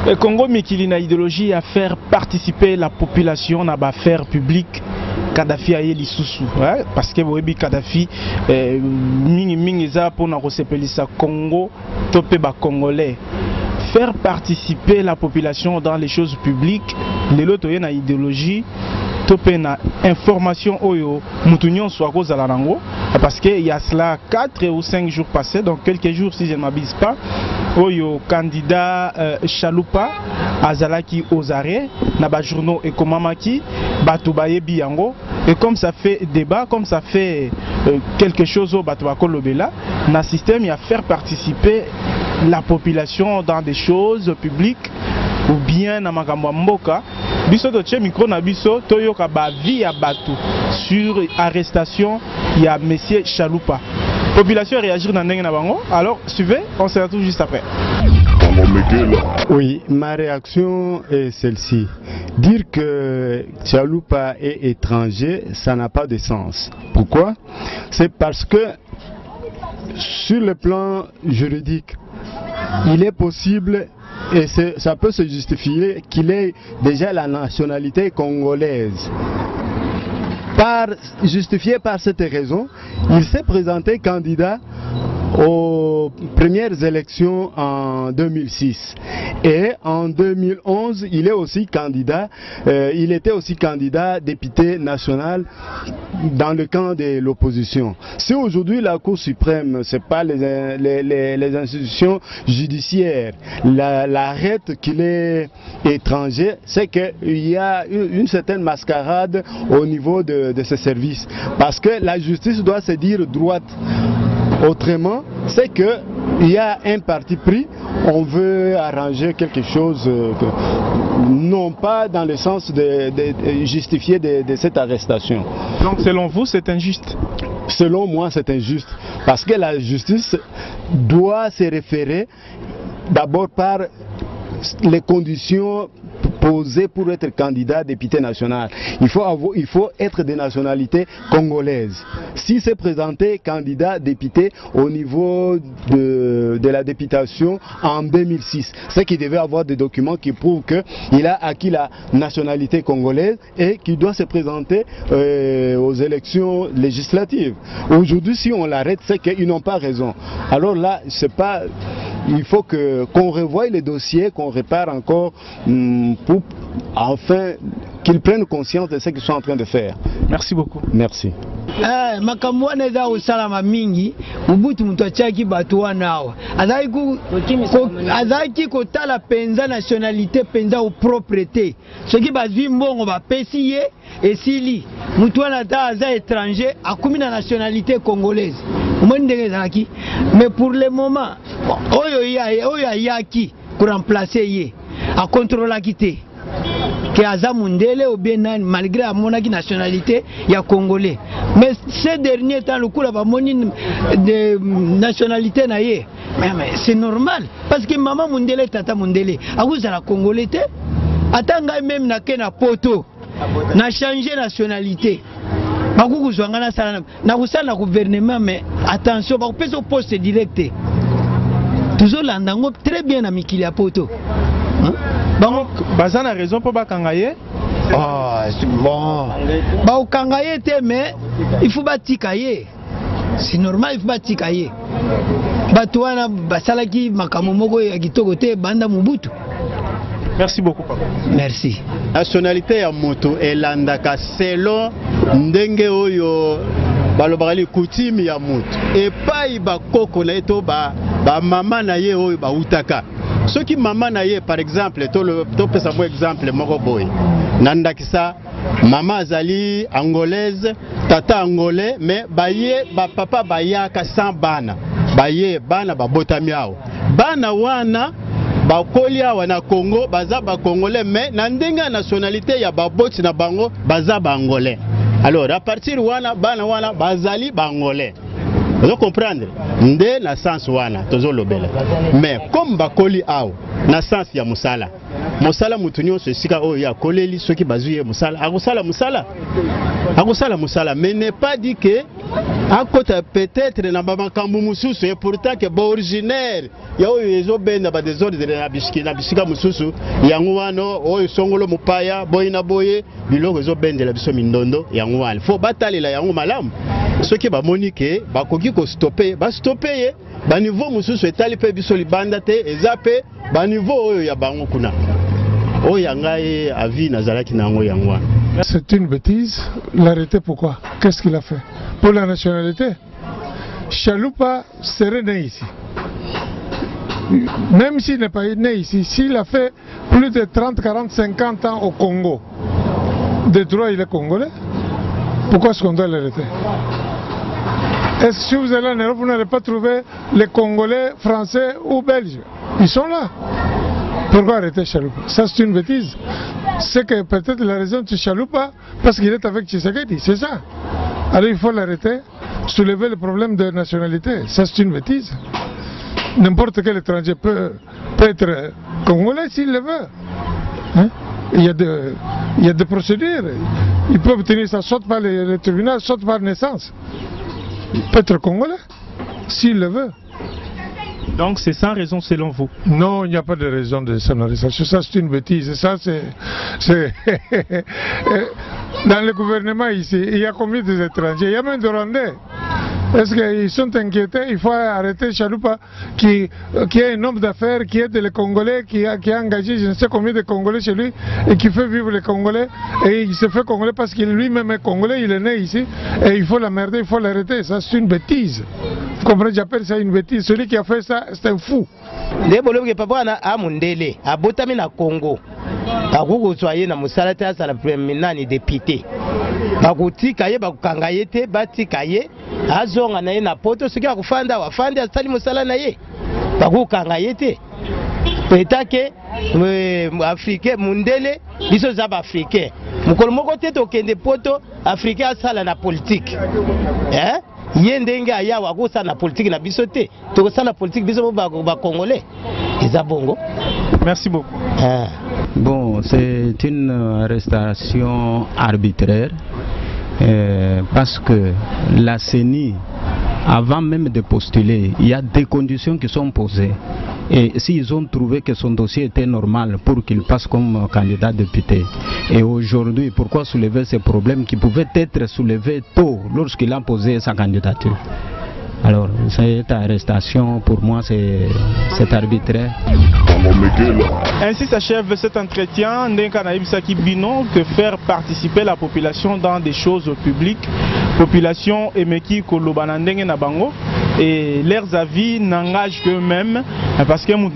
Le Congo Mikili na idéologie à faire participer la population dans l'affaire publique. Kadhafi a yeli susu, parce que Boebi Kadhafi mingi za pour na rosepelisa Congo topé ba congolais. Faire participer la population dans les choses publiques, les loto na idéologie topé na information oyo mutunyon soit cause à la nango, parce que il y a cela 4 ou 5 jours passés, donc quelques jours si je ne m'abuse pas, oyo candidat Chalupa azalaki aux arrêts na ba journaux et komamaki batu bayebi yango, et comme ça fait débat, comme ça fait quelque chose au batu bakolobela na système, il y a faire participer la population dans des choses publiques ou bien na makambo mboka. Biso to tche micro na biso toyoka ba vie ya batu sur arrestation ya monsieur Chalupa. Population réagir dans ndenge na bango. Alors suivez, on se retrouve juste après. Oui, ma réaction est celle-ci. Dire que Chalupa est étranger, ça n'a pas de sens. Pourquoi? C'est parce que sur le plan juridique, il est possible et ça peut se justifier qu'il ait déjà la nationalité congolaise. Justifié par cette raison, il s'est présenté candidat aux premières élections en 2006 et en 2011 il est aussi candidat, il était aussi candidat député national dans le camp de l'opposition. Si aujourd'hui la Cour suprême, c'est pas les institutions judiciaires, l'arrête qu'il est étranger, c'est qu'il y a une certaine mascarade au niveau de ce service, parce que la justice doit se dire droite. Autrement, c'est qu'il y a un parti pris, on veut arranger quelque chose, non pas dans le sens de justifier de cette arrestation. Donc selon vous, c'est injuste? Selon moi, c'est injuste, parce que la justice doit se référer d'abord par les conditions posées pour être candidat député national. Il faut être de nationalité congolaise. Si c'est présenté candidat député au niveau de la députation en 2006, c'est qu'il devait avoir des documents qui prouvent qu'il a acquis la nationalité congolaise et qu'il doit se présenter aux élections législatives. Aujourd'hui, si on l'arrête, c'est qu'ils n'ont pas raison. Alors là, c'est pas... Il faut qu'on revoie les dossiers, qu'on répare encore pour enfin qu'ils prennent conscience de ce qu'ils sont en train de faire. Merci beaucoup. Merci. Makambo neza usalama mingi Mobutu mutachaki batuwa nao azaki kotala penza nationalité penza ou propreté soki bazwi mbongo bapesi ye esili mutu wana ta aza étranger akumi na nationalité congolaise omoni ndenge ezalaki. Mais pour le moment oyo ayaki pour remplacer ye akontrolaki te que aza mundele ou bien malgré amonaki nationalité ya congolais. Mais ces derniers temps le coup la moni de nationalité na ye, mais c'est normal parce que maman mundele tata mundele akuza la congolais te atanga même na kena poto na changer nationalité bakuku zwanga na sala na kusala gouvernement. Mais attention bakupesa poste direct toujours landango très bien na mikili ya poto. Donc, baza na raison pour bakangaye. Bon. Ba ukangaye te, mais il faut batikaye. C'est normal, il faut batikaye. Batouana basalaki makambo moko ya kitoko te banda Mobutu. Merci beaucoup, papa. Merci. Nationalité ya moto elandaka selon ndenge oyo balobali coutume ya moto. Epai bakoko na eto ba mama na ye oyo ba utaka. Ce qui maman na ye par exemple, to pesa mo exemple moko boy. Nandakisa maman azali angolaise, tata angolais, mais baye ba papa bayaka sans bana. Baye bana ba botamiao. Bana wana bakolia wana Congo baza ba congolais, mais na ndenga nationalité ya baboti na bango baza ba angolais. Alors à partir wana bana wana bazali ba angolais. Vous comprenez? Nde na sens wana tozo lobela. Mais comme bakoli aw na sens ya musala. Musala mutunyo se sika o ya koleli soki bazuye musala. Agusala musala. Agusala musala, mais n'est pas dit que akota peut-être na bamakambu mususu et pourtant que ba originaire ya oyo ezobenda ba désordre na bisika mususu yango wano oyo songolo mupaya boy na boye biloko ezobendela biso mindondo yango wana faut batalela yango malamu soki bamoni ke bakoki ko stopper ba stopper ba niveau mususu etali pe biso libanda te eza pe ba niveau oyo ya bango kuna oyo yangaye avi nazalaki nango yango wana. C'est une bêtise. L'arrêter pourquoi? Qu'est-ce qu'il a fait? Pour la nationalité? Chaloupa serait né ici. Même s'il n'est pas né ici, s'il a fait plus de 30, 40, 50 ans au Congo, de droit il est congolais, pourquoi est-ce qu'on doit l'arrêter? Est-ce que si vous allez en Europe, vous n'allez pas trouver les Congolais, Français ou Belges? Ils sont là. Pourquoi arrêter Chaloupa? Ça c'est une bêtise. C'est que peut-être la raison de Chaloupa, parce qu'il est avec Tshisekedi, c'est ça. Alors il faut l'arrêter, soulever le problème de nationalité. Ça c'est une bêtise. N'importe quel étranger peut être congolais s'il le veut. Hein? Il y a des procédures. Il peut obtenir ça soit par le tribunal, soit par naissance. Il peut être congolais s'il le veut. Donc c'est sans raison selon vous? Non, il n'y a pas de raison de sonorisation. Ça c'est une bêtise. Ça c'est dans le gouvernement ici, il y a combien d'étrangers? Il y a même de Rwandais. Est-ce qu'ils sont inquiétés? Il faut arrêter Chaloupa qui est un homme d'affaires, qui aide les Congolais, qui a engagé je ne sais combien de Congolais chez lui et qui fait vivre les Congolais. Et il se fait Congolais parce qu'il lui-même est Congolais, il est né ici. Et il faut l'emmerder, il faut l'arrêter. Ça c'est une bêtise. Vous comprenez, j'appelle ça une bêtise. Celui qui a fait ça, c'est un fou. Le papa a Mundele, a Botami na Congo. A Gogo soye na Musalata sa la première député. Bakuti kaye bakangayete bati kaye azonga na ye na poto soki akufanda wafandi asali musala na ye bakukangayete petake africain Mundele biso za ba africain mukolo moko te tokende poto africain asala na politique ye ndenge aya wakosa na politique na biso te tokosala politique biso ba congolais eza bongo. Merci beaucoup. Bon, c'est une arrestation arbitraire parce que la CENI, avant même de postuler, il y a des conditions qui sont posées. Et s'ils ont trouvé que son dossier était normal pour qu'il passe comme candidat député. Et aujourd'hui, pourquoi soulever ces problèmes qui pouvaient être soulevés tôt lorsqu'il a posé sa candidature? Alors, cette arrestation, pour moi, c'est arbitraire. Ainsi s'achève cet entretien. Que faire participer la population dans des choses publiques. Population emeki kolobanandenge na bango. Et leurs avis n'engagent qu'eux-mêmes parce que nous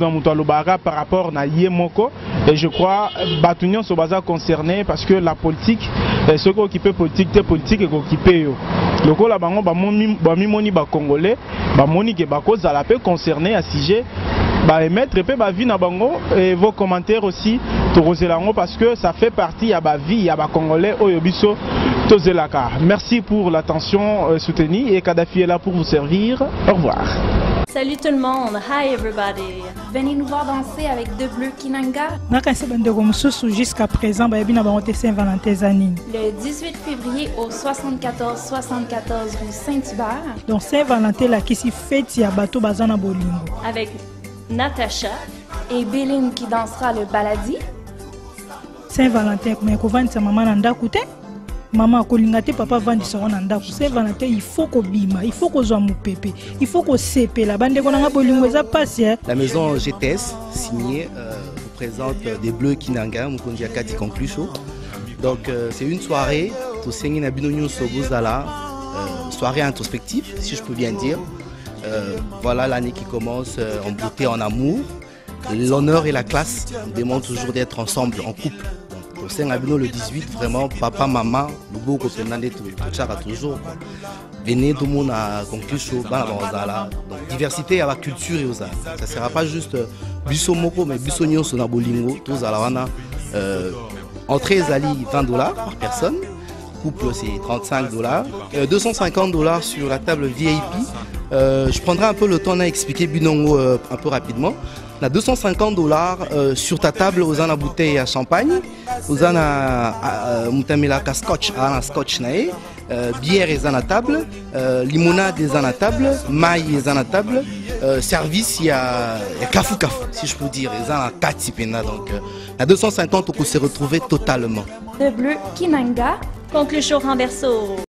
par rapport à Yemoko. Et je crois que sont concernés parce que la politique, ceux qui occupent politique, c'est politique et qui occupent. Le coup là, bamimoni ba congolais, bamoni que bako za la paix concerné à sujet, ba émettre pe ba vie na bango et vos commentaires aussi tozolango parce que ça fait partie à ba vie à ba congolais oyobiso tozelaka. Merci pour l'attention soutenue et Kadhafi est là pour vous servir. Au revoir. Salut tout le monde, hi everybody. Venez nous voir danser avec Deux Bleus Kinanga. Jusqu'à présent, Saint-Valentin. Le 18 février au 74 rue Saint-Hubert. Donc Saint-Valentin là qui s'y fête à bateau bazana bolingo. Avec Natacha et Béline qui dansera le baladi. Saint-Valentin, mais comment sa maman nanda koute? Maman kolingate papa vandi soro nanda ku Saint-Valentin il faut ko bima, il faut ko zo mu pépé, il faut ko sepe la bande ko nga bolingo za passe. La maison GTS signée vous présente des Bleus Kinanga mukonji akati conclusion. Donc c'est une soirée to sengi na binonyo sobozala soirée introspective si je peux bien dire. Voilà l'année qui commence en beauté, en amour. L'honneur et la classe demandent toujours d'être ensemble, en couple. Au Saint-Abino le 18, vraiment, papa, maman, le beau côté toujours. Venez, tout le monde a conclu chaud, donc diversité à la culture et aux arts. Ça ne sera pas juste biso moko, mais biso nyon sonabolingo, tous à la wana. Entrée Zali $20 par personne. couple c'est 35 $, 250 $ sur la table VIP. Je prendrai un peu le temps d'expliquer Binongo un peu rapidement. On a 250 $ sur ta table, aux ana bouteille à champagne, aux ana mutamelaka scotch, ana scotch nae, bière est à la table, limonade est à la table, maille est à la table, service il y a kafu kafu si je peux dire, ils ont la 4 pena donc à 250 on peut se retrouver totalement. De Bleu Kinanga, conclut Renverso.